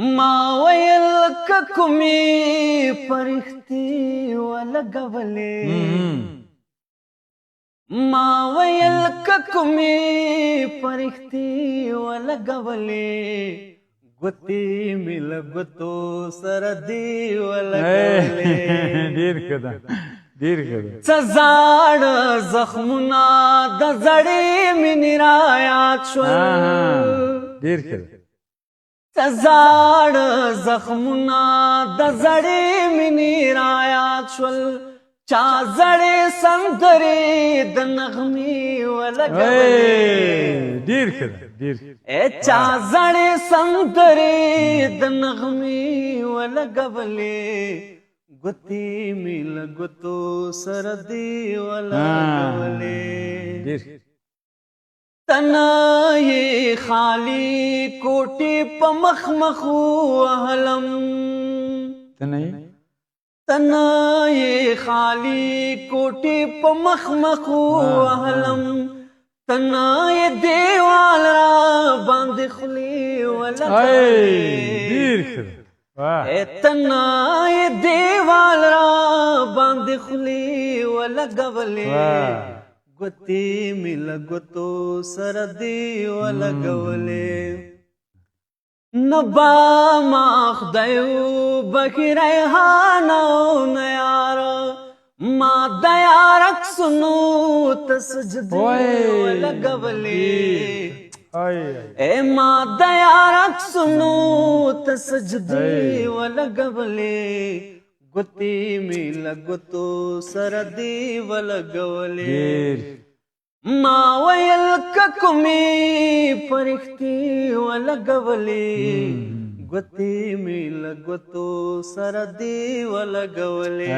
ما ویل ککمی پرختی ولګولې ما ویل ککمی پرختی ولګولې ګوتی مل ګوتو سر دی ولګولې ډیر کده ډیر کده سزاړ زخمونه د زړې مینې را یاد شول ډیر کده سزاړ زخمونه د زړې مینې را یاد شول چا زړې سندرې د نغمې ولګولې ډیر کده ډیر چا زړې سندرې د نغمې ولګولې ګوتی مل ګوتو سر دی ولګولې ډیر تنای خالی کوټی په مخ مخ وهلم تنای خالی کوټی په مخ مخ وهلم تنای دیوال را باندې خلی ولګولې تنای دیوال را باندې خلی ولګولې ګوتی مل ګوتو سر دی ولګولې نبا ما خدایو بخی ریحانو نیار ما دیار اکسنو تسجدی ولګولې اے ما دیار اکسنو تسجدی ولګولې ګوتی مل ګوتو سر دی ولګولې ما ویل ککمی پرختی ولګولې ګوتی مل ګوتو سر دی ولګولې